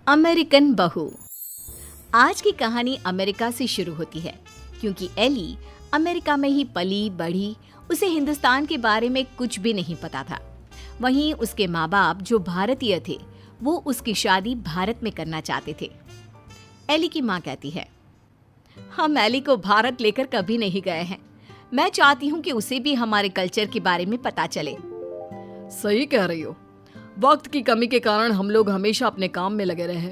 American बहू। आज की कहानी अमेरिका से शुरू होती है क्योंकि एली अमेरिका में ही पली बढ़ी। उसे हिंदुस्तान के बारे में कुछ भी नहीं पता था। वहीं उसके माँ बाप जो भारतीय थे वो उसकी शादी भारत में करना चाहते थे। एली की माँ कहती है, हम एली को भारत लेकर कभी नहीं गए हैं। मैं चाहती हूँ कि उसे भी हमारे कल्चर के बारे में पता चले। सही कह रही हो। वक्त की कमी के कारण हम लोग हमेशा अपने काम में लगे रहे,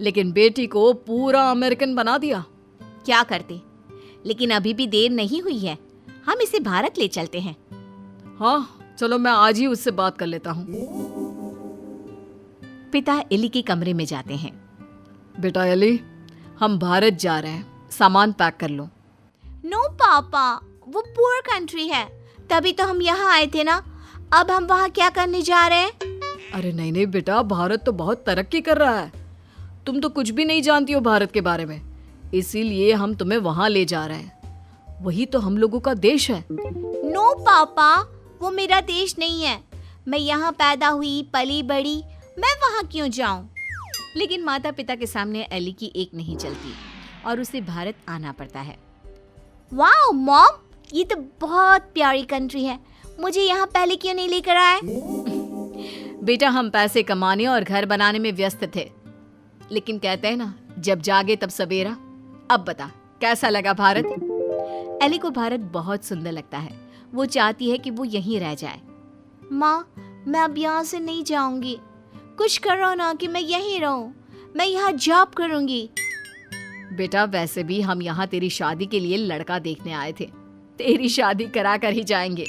लेकिन बेटी को पूरा अमेरिकन बना दिया। क्या करते, लेकिन अभी भी देर नहीं हुई है। हम इसे भारत ले चलते हैं। हाँ चलो, मैं आज ही उससे बात कर लेता हूँ। पिता एली के कमरे में जाते हैं। बेटा एली, हम भारत जा रहे हैं, सामान पैक कर लो। नो पापा, वो पुअर कंट्री है, तभी तो हम यहाँ आए थे ना। अब हम वहाँ क्या करने जा रहे हैं? अरे नहीं नहीं बेटा, भारत तो बहुत तरक्की कर रहा है। तुम तो कुछ भी नहीं जानती हो भारत के बारे में, इसीलिए हम तुम्हें वहाँ ले जा रहे हैं। वही तो हम लोगों का देश है। नो पापा, वो मेरा देश नहीं है। मैं यहाँ पैदा हुई, पली बड़ी, मैं वहाँ क्यों जाऊँ? लेकिन माता पिता के सामने एली की एक नहीं चलती और उसे भारत आना पड़ता है। वाओ मॉम, ये तो बहुत प्यारी कंट्री है। मुझे यहाँ पहले क्यों नहीं लेकर आए? बेटा, हम पैसे कमाने और घर बनाने में व्यस्त थे, लेकिन कहते हैं ना, जब जागे तब सवेरा। अब बता, कैसा लगा भारत? एली को भारत बहुत सुंदर लगता है। वो चाहती है कि वो यहीं रह जाए। माँ, मैं अब यहाँ से नहीं जाऊंगी। कुछ करो ना कि मैं यहीं रहूं। मैं यहाँ जॉब करूंगी। बेटा, वैसे भी हम यहाँ तेरी शादी के लिए लड़का देखने आए थे। तेरी शादी करा कर ही जाएंगे।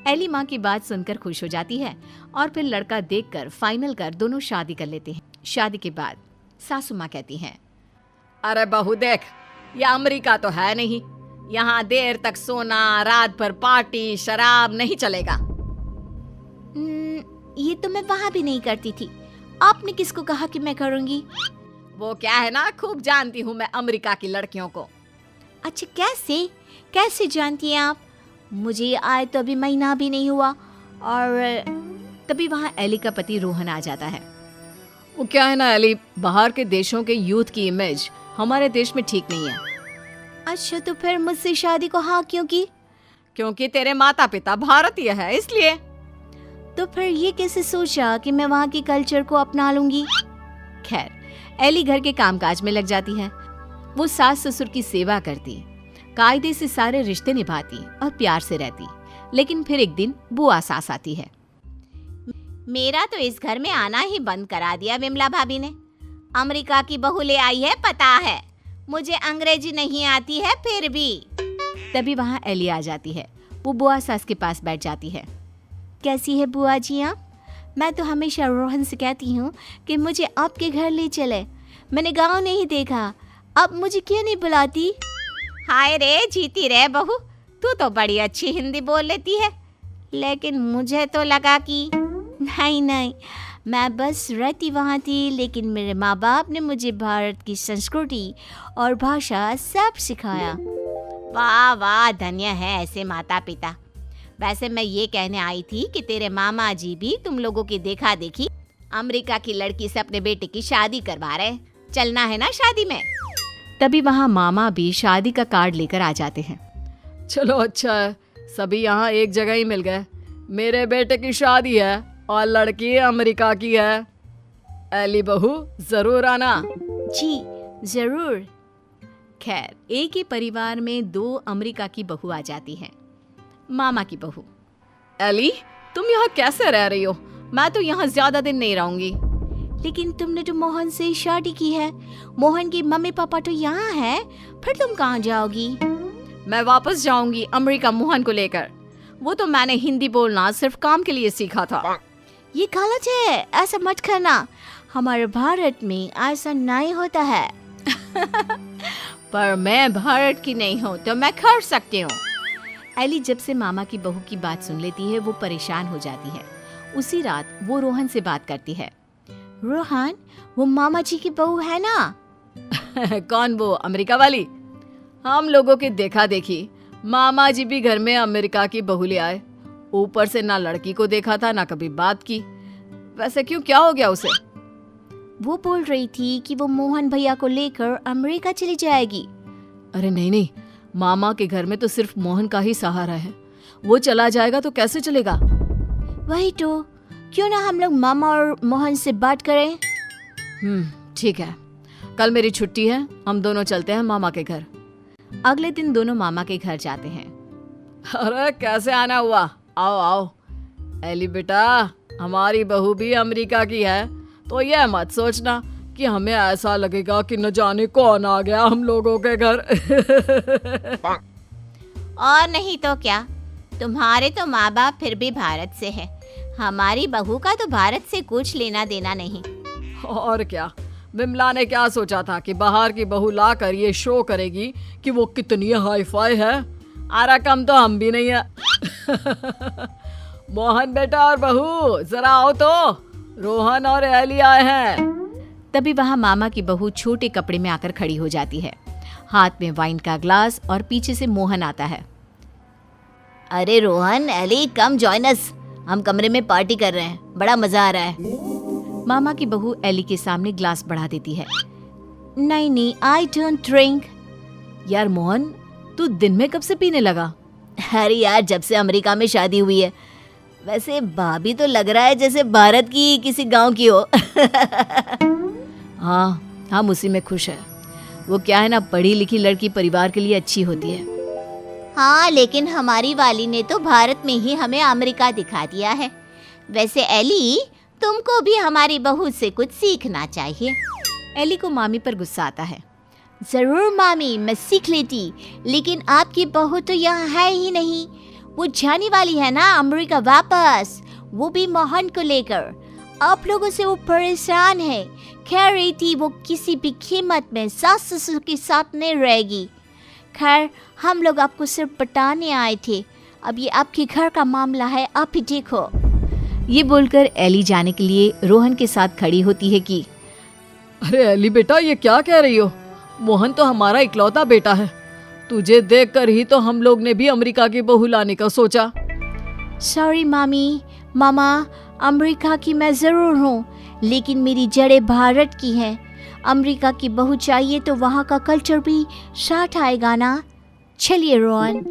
एली माँ की बात सुनकर खुश हो जाती है और फिर लड़का देखकर फाइनल कर दोनों शादी कर लेते हैं। शादी के बाद सासू माँ कहती हैं, अरे बहू देख, ये अमेरिका तो है नहीं। यहाँ देर तक सोना, रात भर पार्टी, शराब नहीं चलेगा। ये तो मैं वहाँ भी नहीं करती थी। आपने किसको कहा कि मैं करूँगी? वो क्या है ना, खूब जानती हूँ मैं अमेरिका की लड़कियों को। अच्छा, कैसे कैसे जानती हैं आप? मुझे आए तो अभी महीना भी नहीं हुआ। और तभी वहाँ एली का पति रोहन आ जाता है। वो क्या है ना एली, बाहर के देशों के यूथ की इमेज हमारे देश में ठीक नहीं है। अच्छा, तो फिर मुझसे शादी को हाँ क्यों की? क्योंकि तेरे माता पिता भारतीय है, इसलिए। तो फिर ये कैसे सोचा कि मैं वहाँ के कल्चर को अपना लूंगी? खैर, एली घर के कामकाज में लग जाती है। वो सास ससुर की सेवा करती, कायदे से सारे रिश्ते निभाती और प्यार से रहती। लेकिन फिर एक दिन बुआ सास आती है। मेरा तो इस घर में आना ही बंद करा दिया विमला भाभी ने। अमेरिका की बहू ले आई है, पता है। मुझे अंग्रेजी नहीं आती है फिर भी। तभी वहाँ एली आ जाती है। वो बुआ सास के पास बैठ जाती है। कैसी है बुआ जी आप? मैं तो हमेशा रोहन से कहती हूँ कि मुझे आपके घर ले चले। मैंने गाँव नहीं देखा, अब मुझे क्यों नहीं बुलाती? हाय रे, जीती रे बहू, तू तो बड़ी अच्छी हिंदी बोल लेती है। लेकिन मुझे तो लगा कि नहीं, मैं बस रहती वहाँ थी, लेकिन मेरे माँ बाप ने मुझे भारत की संस्कृति और भाषा सब सिखाया। वाह वाह, धन्य है ऐसे माता पिता। वैसे मैं ये कहने आई थी कि तेरे मामा जी भी तुम लोगों की देखा देखी अमेरिका की लड़की से अपने बेटे की शादी करवा रहे। चलना है ना शादी में? तभी वहाँ मामा भी शादी का कार्ड लेकर आ जाते हैं। चलो अच्छा है, सभी यहाँ एक जगह ही मिल गए। मेरे बेटे की शादी है और लड़की अमेरिका की है। एली बहू, जरूर आना। जी जरूर। खैर, एक ही परिवार में दो अमेरिका की बहू आ जाती हैं। मामा की बहू, एली, तुम यहाँ कैसे रह रही हो? मैं तो यहाँ ज्यादा दिन नहीं रहूंगी। लेकिन तुमने तो मोहन से शादी की है। मोहन की मम्मी पापा तो यहाँ है, फिर तुम कहाँ जाओगी? मैं वापस जाऊंगी अमेरिका मोहन को लेकर। वो तो मैंने हिंदी बोलना सिर्फ काम के लिए सीखा था। ये गलत है, ऐसा मत करना। हमारे भारत में ऐसा नहीं होता है। पर मैं भारत की नहीं हूँ तो मैं कर सकती हूँ। एली जब से मामा की बहू की बात सुन लेती है वो परेशान हो जाती है। उसी रात वो रोहन से बात करती है। रोहन, वो मामा जी की बहू है ना? कौन, वो अमेरिका वाली? हम लोगों की देखा देखी मामा जी भी घर में अमेरिका की बहू ले आए। ऊपर से ना लड़की को देखा था ना कभी बात की। वैसे क्यों, क्या हो गया उसे? वो बोल रही थी कि वो मोहन भैया को लेकर अमेरिका चली जाएगी। अरे नहीं नहीं, मामा के घर में तो सिर्फ मोहन का ही सहारा है। वो चला जाएगा तो कैसे चलेगा? वही तो, क्यों ना हम लोग मामा और मोहन से बात करें। ठीक है, कल मेरी छुट्टी है, हम दोनों चलते हैं मामा के घर। अगले दिन दोनों मामा के घर जाते हैं। अरे कैसे आना हुआ, आओ आओ। एली बेटा, हमारी बहू भी अमेरिका की है, तो यह मत सोचना कि हमें ऐसा लगेगा कि न जाने कौन आ गया हम लोगों के घर। और नहीं तो क्या, तुम्हारे तो माँ बाप फिर भी भारत से है, हमारी बहू का तो भारत से कुछ लेना देना नहीं। और क्या, विमला ने क्या सोचा था कि बाहर की बहू लाकर ये शो करेगी कि वो कितनी हाई फाई है। आरा कम तो हम भी नहीं है। मोहन बेटा और बहू जरा आओ तो, रोहन और एली आए हैं। तभी वहाँ मामा की बहू छोटे कपड़े में आकर खड़ी हो जाती है, हाथ में वाइन का ग्लास, और पीछे से मोहन आता है। अरे Rohan, Ellie, come join us, हम कमरे में पार्टी कर रहे हैं, बड़ा मजा आ रहा है। मामा की बहू एली के सामने ग्लास बढ़ा देती है। नहीं नहीं, आई डोंट ड्रिंक। यार मोहन, तू दिन में कब से पीने लगा? अरे यार, जब से अमेरिका में शादी हुई है। वैसे भाभी तो लग रहा है जैसे भारत की किसी गांव की हो। हाँ, हम उसी में खुश है। वो क्या है ना, पढ़ी लिखी लड़की परिवार के लिए अच्छी होती है। हाँ, लेकिन हमारी वाली ने तो भारत में ही हमें अमेरिका दिखा दिया है। वैसे एली, तुमको भी हमारी बहू से कुछ सीखना चाहिए। एली को मामी पर गुस्सा आता है। जरूर मामी, मैं सीख लेती, लेकिन आपकी बहू तो यहाँ है ही नहीं। वो जाने वाली है ना अमेरिका वापस, वो भी मोहन को लेकर। आप लोगों से वो परेशान है, कह रही थी वो किसी भी कीमत में सास ससुर के साथ नहीं रहेगी। खैर, हम लोग आपको सिर्फ पटाने आए थे, अब ये आपके घर का मामला है, आप ही देखो। ये बोलकर एली जाने के लिए रोहन के साथ खड़ी होती है कि अरे एली बेटा, ये क्या कह रही हो? मोहन तो हमारा इकलौता बेटा है। तुझे देखकर ही तो हम लोग ने भी अमेरिका की बहू लाने का सोचा। सॉरी मामी, मामा, अमेरिका की मैं ज़रूर हूँ, लेकिन मेरी जड़ें भारत की हैं। अमेरिका की बहू चाहिए तो वहाँ का कल्चर भी साथ आएगा ना। चलिए रोहन।